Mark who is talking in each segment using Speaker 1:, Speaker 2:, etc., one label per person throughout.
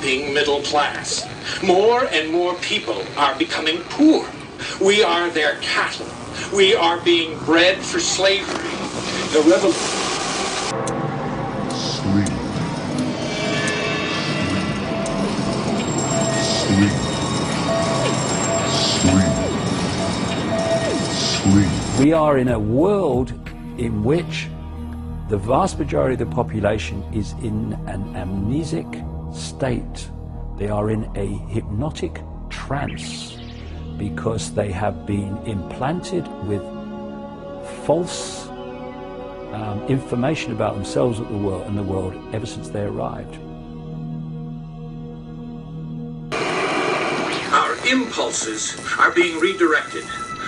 Speaker 1: waning middle class. More and more people are becoming poor. We are their cattle. We are being bred for slavery. The revolution.
Speaker 2: We are in a world in which the vast majority of the population is in an amnesic state. They are in a hypnotic trance because they have been implanted with false information about themselves and the world ever since they arrived.
Speaker 1: Our impulses are being redirected.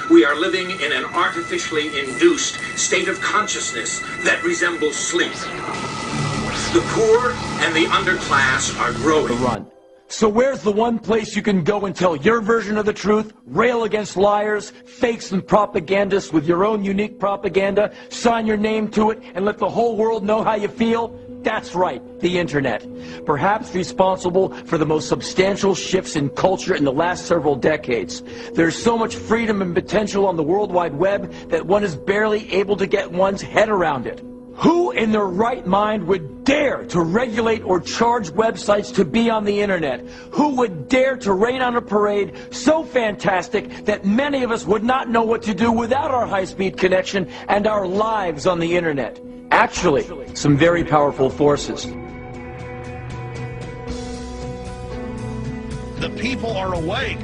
Speaker 1: We are living in an artificially induced state of consciousness that resembles sleep. The poor and the underclass are growing.
Speaker 3: So where's the one place you can go and tell your version of the truth, rail against liars, fakes and propagandists with your own unique propaganda, sign your name to it, and let the whole world know how you feel? That's right, the internet. Perhaps responsible for the most substantial shifts in culture in the last several decades. There's so much freedom and potential on the World Wide Web that one is barely able to get one's head around it. Who in their right mind would dare to regulate or charge websites to be on the internet? Who would dare to rain on a parade so fantastic that many of us would not know what to do without our high-speed connection and our lives on the internet? Actually, some very powerful forces.
Speaker 4: The people are awake,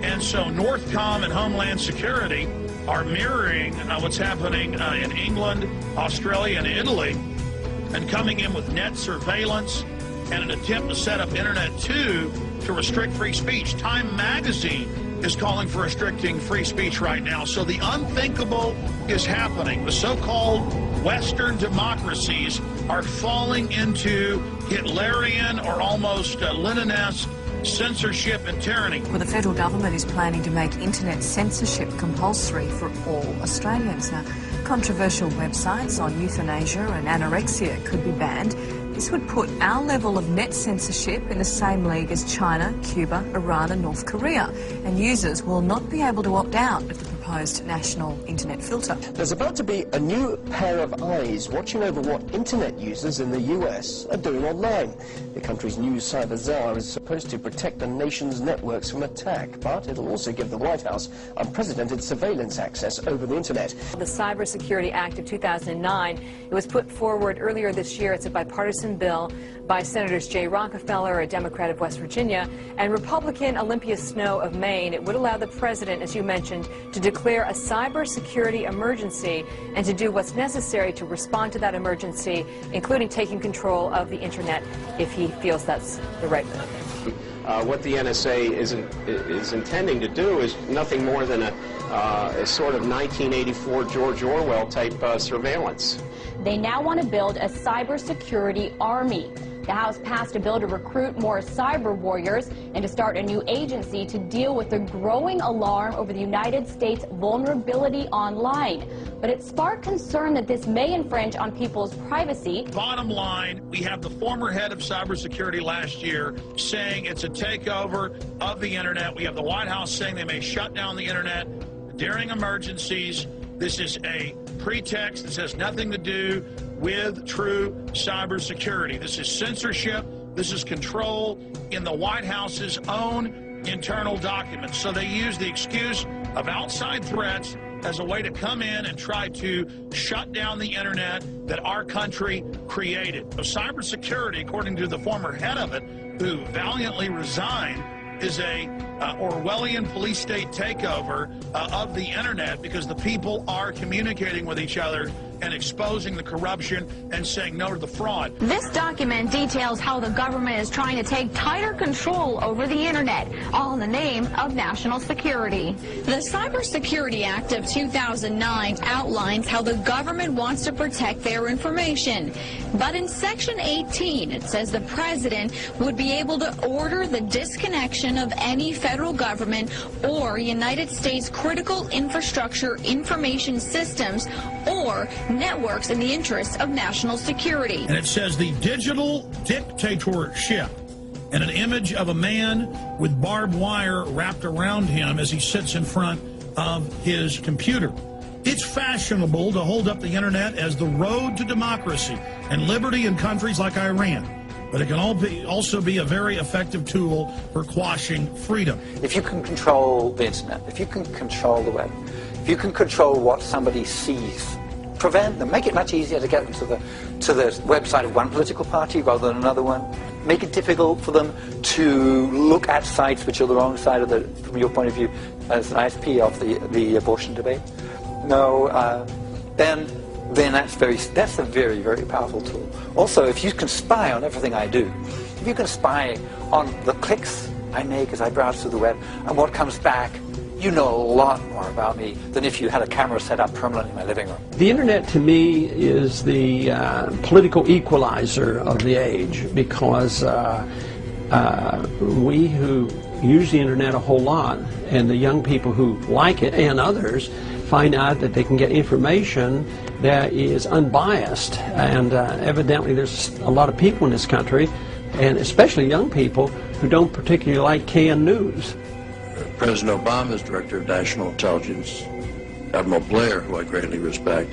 Speaker 4: and so Northcom and Homeland Security are mirroring what's happening in England, Australia, and Italy, and coming in with net surveillance and an attempt to set up Internet 2 to restrict free speech. Time magazine is calling for restricting free speech right now. So the unthinkable is happening. The so-called Western democracies are falling into Hitlerian or almost Lenin-esque censorship and tyranny.
Speaker 5: Well, the federal government is planning to make internet censorship compulsory for all Australians. Now, controversial websites on euthanasia and anorexia could be banned. This would put our level of net censorship in the same league as China, Cuba, Iran and North Korea. And users will not be able to opt out of the proposed national internet filter.
Speaker 6: There's about to be a new pair of eyes watching over what internet users in the US are doing online. The country's new cyber czar is supposed to protect the nation's networks from attack, but it'll also give the White House unprecedented surveillance access over the internet.
Speaker 7: The Cybersecurity Act of 2009, it was put forward earlier this year. It's a bipartisan bill by Senators Jay Rockefeller, a Democrat of West Virginia, and Republican Olympia Snowe of Maine. It would allow the president, as you mentioned, to declare a cybersecurity emergency and to do what's necessary to respond to that emergency, including taking control of the internet if he feels that's the right move.
Speaker 8: What the NSA is intending to do is nothing more than a sort of 1984 George Orwell type surveillance.
Speaker 9: They now want to build a cybersecurity army. The House passed a bill to recruit more cyber warriors and to start a new agency to deal with the growing alarm over the United States' vulnerability online. But it sparked concern that this may infringe on people's privacy.
Speaker 4: Bottom line, we have the former head of cybersecurity last year saying it's a takeover of the internet. We have the White House saying they may shut down the internet during emergencies. This is a pretext. This has nothing to do with true cybersecurity. This is censorship. This is control in the White House's own internal documents. So they use the excuse of outside threats as a way to come in and try to shut down the internet that our country created. So cybersecurity, according to the former head of it, who valiantly resigned, is a Orwellian police state takeover of the internet because the people are communicating with each other and exposing the corruption and saying no to the fraud.
Speaker 10: This document details how the government is trying to take tighter control over the internet, all in the name of national security.
Speaker 11: The Cybersecurity Act of 2009 outlines how the government wants to protect their information. But in Section 18, it says the president would be able to order the disconnection of any federal government or United States critical infrastructure information systems or networks in the interests of national security.
Speaker 4: And it says the digital dictatorship and an image of a man with barbed wire wrapped around him as he sits in front of his computer. It's fashionable to hold up the internet as the road to democracy and liberty in countries like Iran. But it can also be a very effective tool for quashing freedom.
Speaker 12: If you can control the internet, if you can control the web, if you can control what somebody sees, prevent them, make it much easier to get them to the website of one political party rather than another one, make it difficult for them to look at sites which are the wrong side of the, from your point of view, as an ISP of the abortion debate. No, then that's a very, very powerful tool. Also, if you can spy on everything I do, if you can spy on the clicks I make as I browse through the web and what comes back, you know a lot more about me than if you had a camera set up permanently in my living room.
Speaker 13: The internet to me is the political equalizer of the age, because we who use the internet a whole lot, and the young people who like it and others, find out that they can get information that is unbiased, and evidently there's a lot of people in this country, and especially young people, who don't particularly like canned news.
Speaker 14: President Obama's Director of National Intelligence, Admiral Blair, who I greatly respect,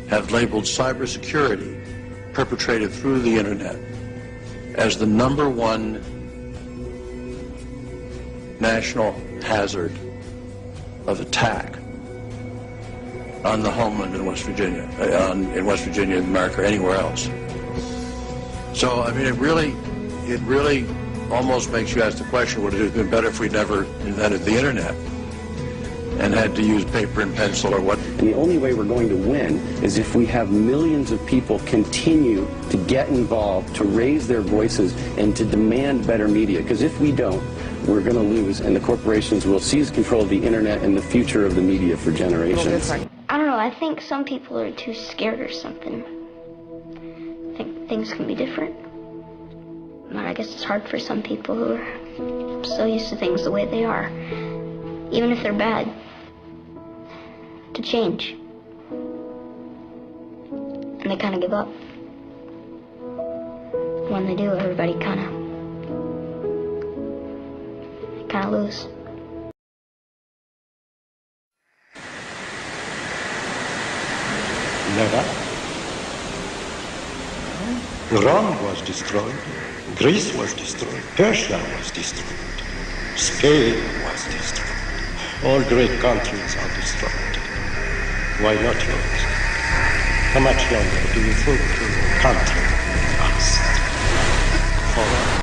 Speaker 14: have labeled cybersecurity perpetrated through the internet as the #1 national hazard of attack on the homeland in West Virginia, in West Virginia, America, anywhere else. So, I mean, it really almost makes you ask the question, would it have been better if we never invented the internet and had to use paper and pencil or what?
Speaker 15: And the only way we're going to win is if we have millions of people continue to get involved, to raise their voices, and to demand better media. Because if we don't, we're going to lose, and the corporations will seize control of the internet and the future of the media for generations.
Speaker 16: I don't know, I think some people are too scared or something. I think things can be different. But I guess it's hard for some people who are so used to things the way they are, even if they're bad, to change. And they kind of give up. When they do, everybody kind of lose.
Speaker 17: Never. Rome was destroyed, Greece was destroyed, Persia was destroyed, Spain was destroyed. All great countries are destroyed. Why not yours? How much longer do you think your country will last? Forever.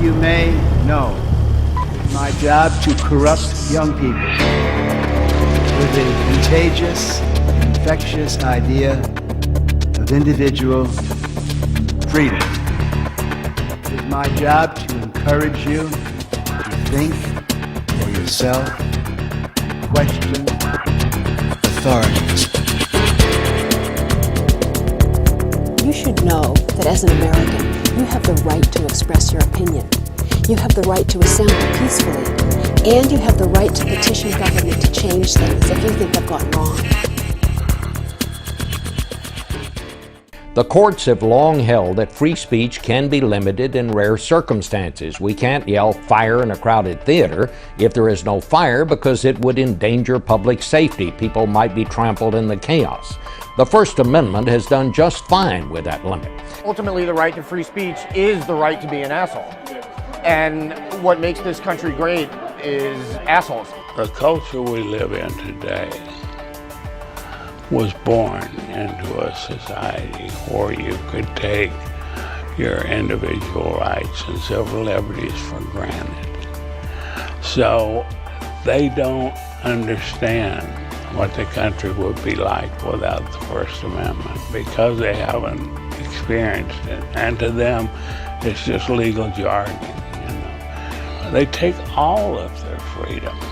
Speaker 18: you may know, it's my job to corrupt young people with the contagious, infectious idea of individual freedom. It's my job to encourage you to think for yourself, question authorities.
Speaker 19: You should know that as an American, you have the right to express your opinion. You have the right to assemble peacefully. And you have the right to petition government to change things if you think they've gone wrong.
Speaker 20: The courts have long held that free speech can be limited in rare circumstances. We can't yell fire in a crowded theater if there is no fire because it would endanger public safety. People might be trampled in the chaos. The First Amendment has done just fine with that limit.
Speaker 21: Ultimately, the right to free speech is the right to be an asshole. And what makes this country great is assholes.
Speaker 22: The culture we live in today was born into a society where you could take your individual rights and civil liberties for granted. So they don't understand what the country would be like without the First Amendment because they haven't experienced it. And to them, it's just legal jargon, you know. They take all of their freedoms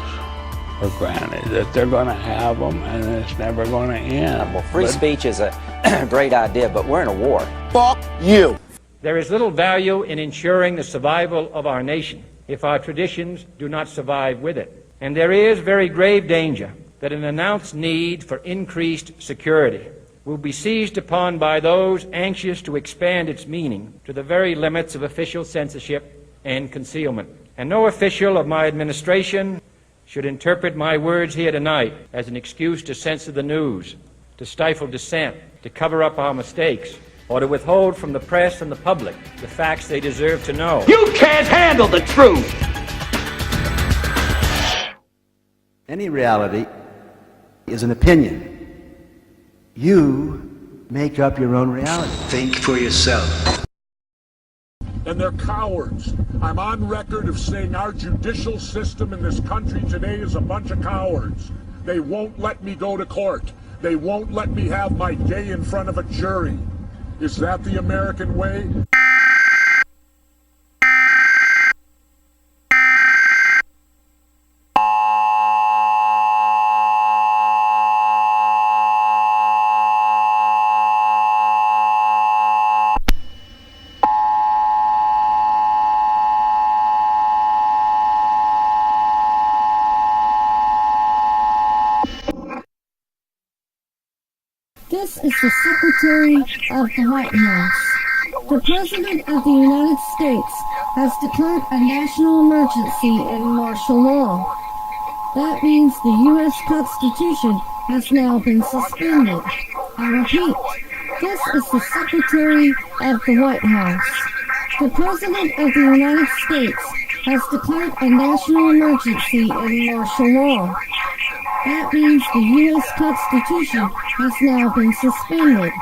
Speaker 22: for granted, that they're going to have them and it's never going to end.
Speaker 23: Well, free speech is a great idea, but we're in a war.
Speaker 21: Fuck you.
Speaker 24: There is little value in ensuring the survival of our nation if our traditions do not survive with it. And there is very grave danger that an announced need for increased security will be seized upon by those anxious to expand its meaning to the very limits of official censorship and concealment. And no official of my administration should interpret my words here tonight as an excuse to censor the news, to stifle dissent, to cover up our mistakes, or to withhold from the press and the public the facts they deserve to know.
Speaker 3: You can't handle the truth!
Speaker 18: Any reality is an opinion. You make up your own reality. Think for yourself.
Speaker 25: And they're cowards. I'm on record of saying our judicial system in this country today is a bunch of cowards. They won't let me go to court. They won't let me have my day in front of a jury. Is that the American way?
Speaker 26: This is the Secretary of the White House. The President of the United States has declared a national emergency and martial law. That means the U.S. Constitution has now been suspended. I repeat, this is the Secretary of the White House. The President of the United States has declared a national emergency and martial law. That means the U.S. Constitution has now been suspended.